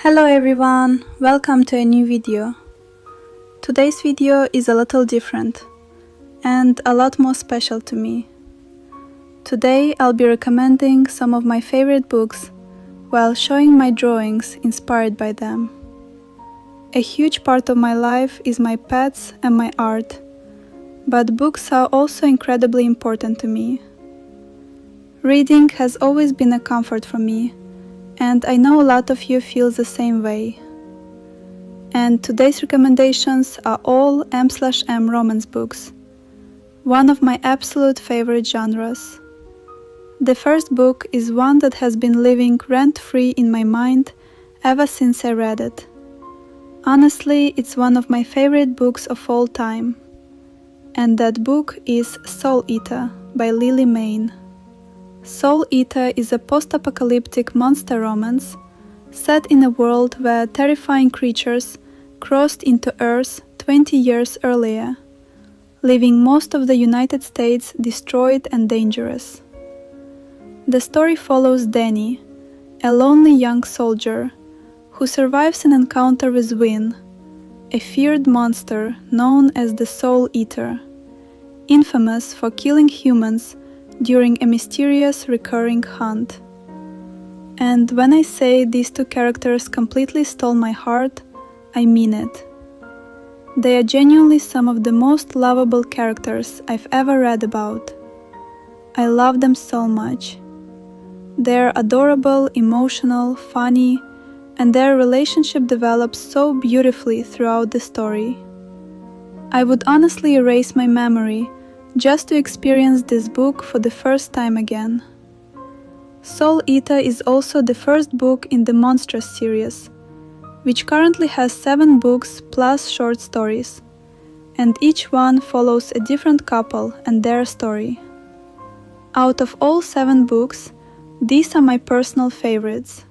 Hello everyone, welcome to a new video. Today's video is a little different and a lot more special to me. Today I'll be recommending some of my favorite books while showing my drawings inspired by them. A huge part of my life is my pets and my art, but books are also incredibly important to me. Reading has always been a comfort for me, and I know a lot of you feel the same way. And today's recommendations are all M/M romance books, one of my absolute favorite genres. The first book is one that has been living rent-free in my mind ever since I read it. Honestly, it's one of my favorite books of all time. And that book is Soul Eater by Lily Mayne. Soul Eater is a post-apocalyptic monster romance set in a world where terrifying creatures crossed into Earth 20 years earlier, leaving most of the United States destroyed and dangerous. The story follows Danny, a lonely young soldier who survives an encounter with Wynn, a feared monster known as the Soul Eater, infamous for killing humans during a mysterious recurring hunt. And when I say these two characters completely stole my heart, I mean it. They are genuinely some of the most lovable characters I've ever read about. I love them so much. They're adorable, emotional, funny, and their relationship develops so beautifully throughout the story. I would honestly erase my memory just to experience this book for the first time again. Soul Eater is also the first book in the Monstrous series, which currently has 7 books plus short stories, and each one follows a different couple and their story. Out of all 7 books, these are my personal favorites.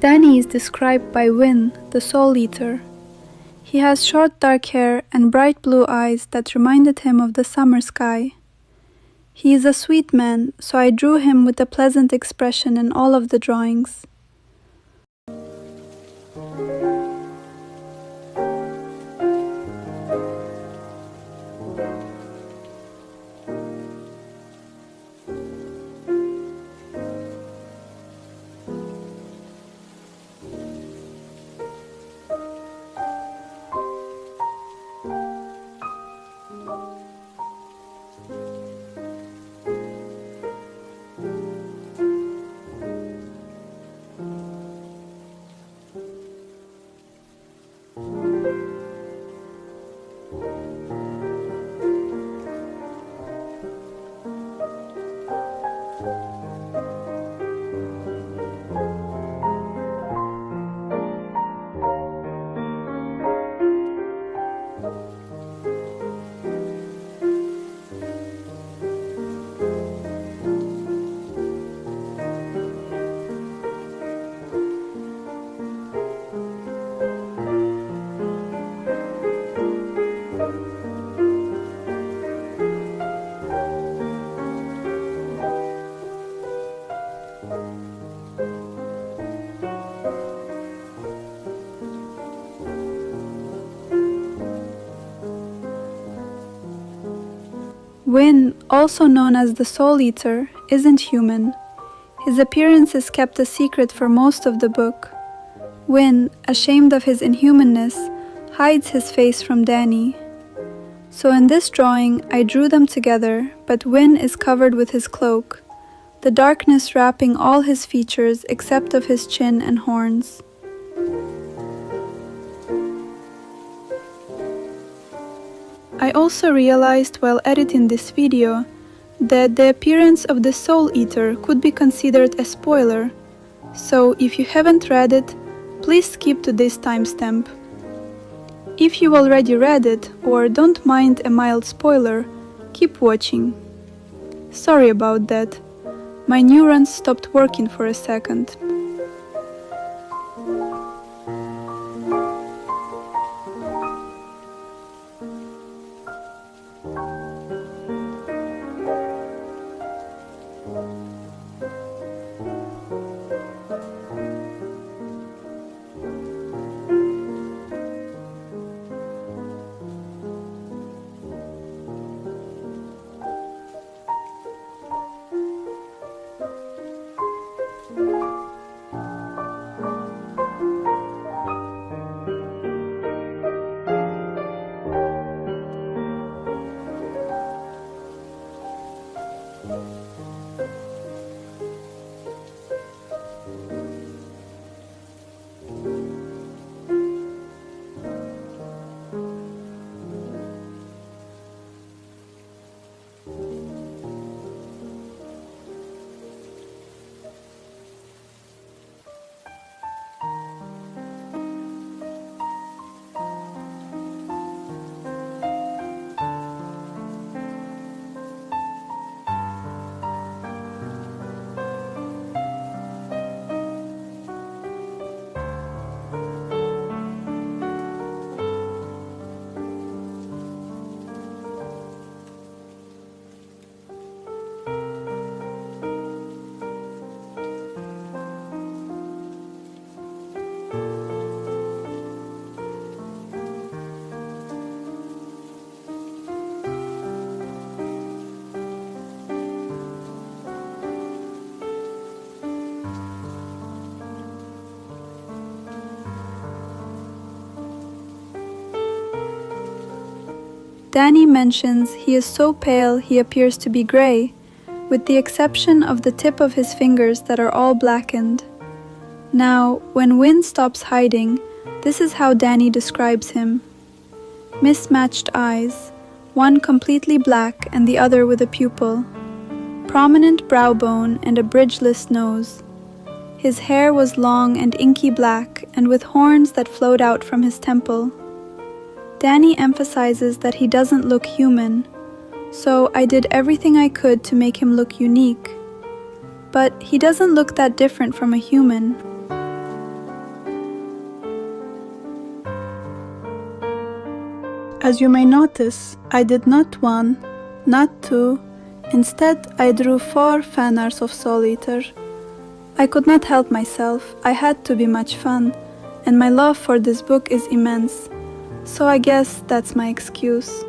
Danny is described by Wynn, the Soul Eater. He has short dark hair and bright blue eyes that reminded him of the summer sky. He is a sweet man, so I drew him with a pleasant expression in all of the drawings. Wynn, also known as the Soul Eater, isn't human. His appearance is kept a secret for most of the book. Wynn, ashamed of his inhumanness, hides his face from Danny. So in this drawing, I drew them together, but Wynn is covered with his cloak, the darkness wrapping all his features except of his chin and horns. I also realized while editing this video that the appearance of the Soul Eater could be considered a spoiler, so if you haven't read it, please skip to this timestamp. If you already read it or don't mind a mild spoiler, keep watching. Sorry about that, my neurons stopped working for a second. Danny mentions he is so pale he appears to be grey, with the exception of the tip of his fingers that are all blackened. Now, when Wynne stops hiding, this is how Danny describes him. Mismatched eyes, one completely black and the other with a pupil. Prominent brow bone and a bridgeless nose. His hair was long and inky black and with horns that flowed out from his temple. Danny emphasizes that he doesn't look human, so I did everything I could to make him look unique. But he doesn't look that different from a human. As you may notice, I did not one, not two, instead I drew 4 fanarts of Soul Eater. I could not help myself, I had to be much fun, and my love for this book is immense. So I guess that's my excuse.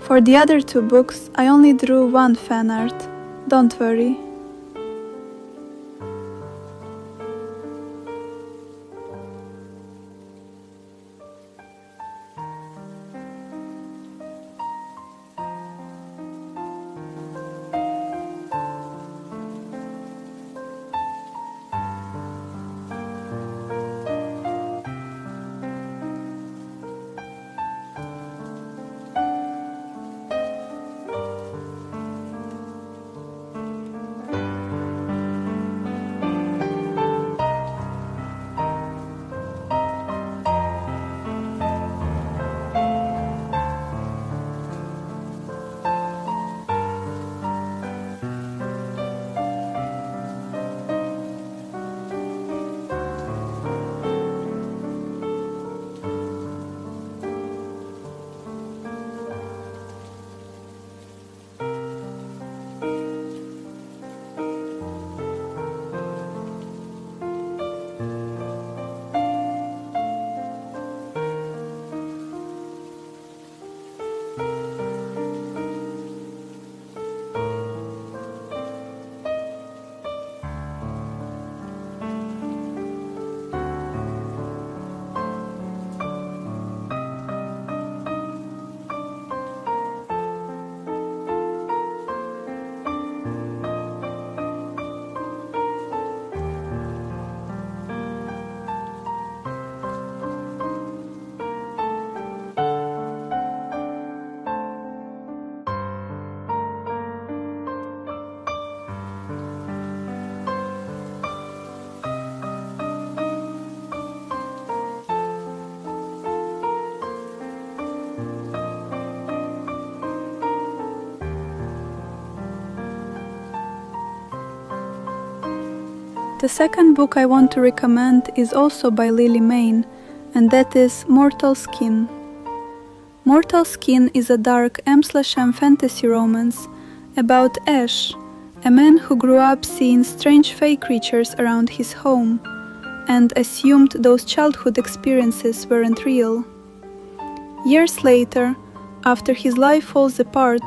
For the other 2 books, I only drew 1 fan art. Don't worry. The second book I want to recommend is also by Lily Mayne, and that is Mortal Skin. Mortal Skin is a dark M/M fantasy romance about Ash, a man who grew up seeing strange fey creatures around his home and assumed those childhood experiences weren't real. Years later, after his life falls apart,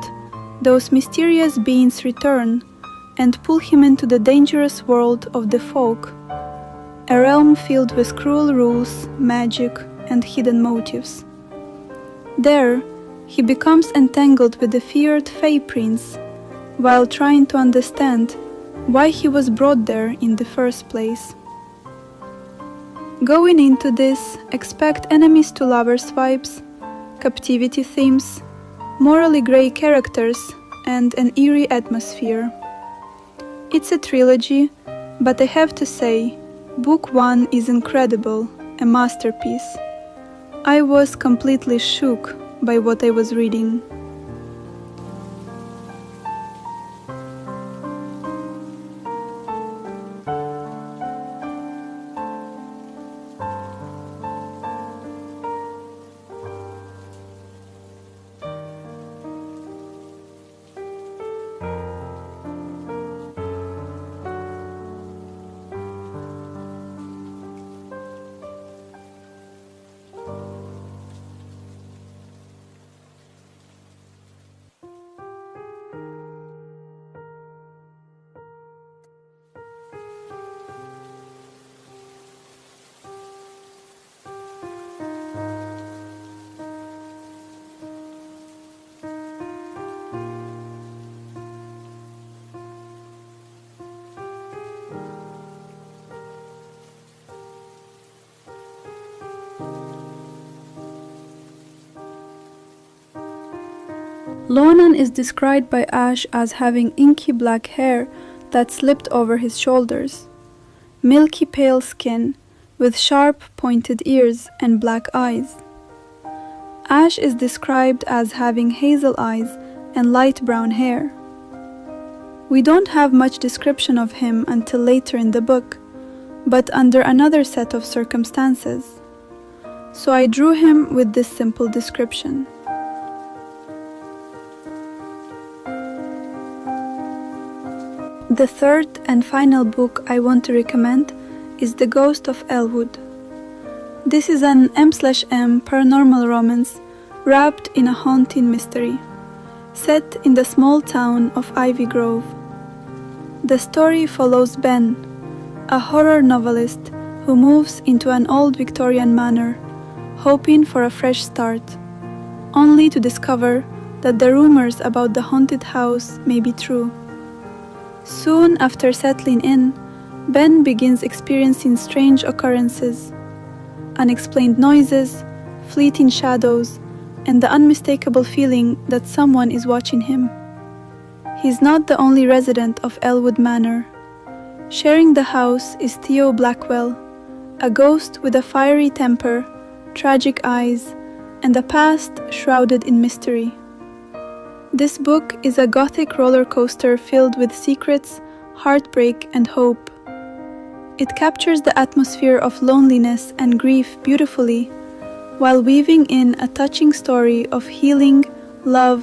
those mysterious beings return and pull him into the dangerous world of the folk, a realm filled with cruel rules, magic, and hidden motives. There, he becomes entangled with the feared Fey Prince, while trying to understand why he was brought there in the first place. Going into this, expect enemies to lovers vibes, captivity themes, morally grey characters, and an eerie atmosphere. It's a trilogy, but I have to say, Book 1 is incredible, a masterpiece. I was completely shook by what I was reading. Lonan is described by Ash as having inky black hair that slipped over his shoulders, milky pale skin with sharp pointed ears and black eyes. Ash is described as having hazel eyes and light brown hair. We don't have much description of him until later in the book, but under another set of circumstances. So I drew him with this simple description. The third and final book I want to recommend is The Ghost of Elwood. This is an M/M paranormal romance wrapped in a haunting mystery, set in the small town of Ivy Grove. The story follows Ben, a horror novelist who moves into an old Victorian manor, hoping for a fresh start, only to discover that the rumors about the haunted house may be true. Soon after settling in, Ben begins experiencing strange occurrences, unexplained noises, fleeting shadows, and the unmistakable feeling that someone is watching him. He's not the only resident of Elwood Manor. Sharing the house is Theo Blackwell, a ghost with a fiery temper, tragic eyes, and a past shrouded in mystery. This book is a gothic roller coaster filled with secrets, heartbreak, and hope. It captures the atmosphere of loneliness and grief beautifully, while weaving in a touching story of healing, love,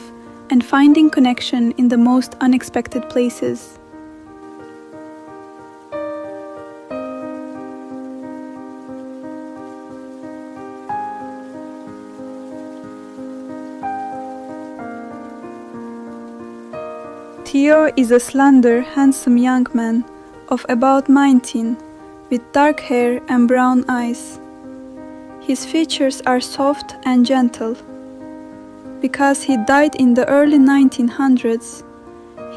and finding connection in the most unexpected places. Theo is a slender, handsome young man of about 19, with dark hair and brown eyes. His features are soft and gentle. Because he died in the early 1900s,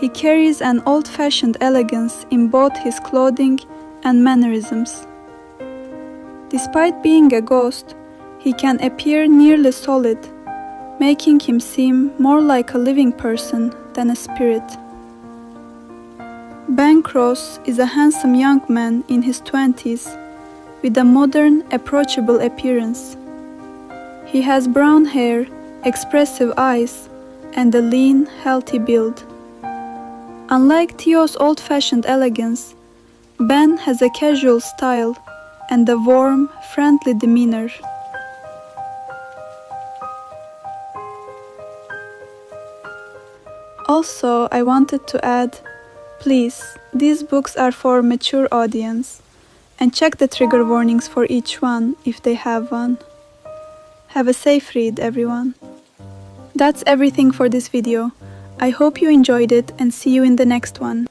he carries an old-fashioned elegance in both his clothing and mannerisms. Despite being a ghost, he can appear nearly solid, making him seem more like a living person than a spirit. Ben Cross is a handsome young man in his 20s, with a modern, approachable appearance. He has brown hair, expressive eyes, and a lean, healthy build. Unlike Theo's old-fashioned elegance, Ben has a casual style and a warm, friendly demeanor. Also, I wanted to add, please, these books are for mature audience, and check the trigger warnings for each one if they have one. Have a safe read, everyone. That's everything for this video. I hope you enjoyed it and see you in the next one.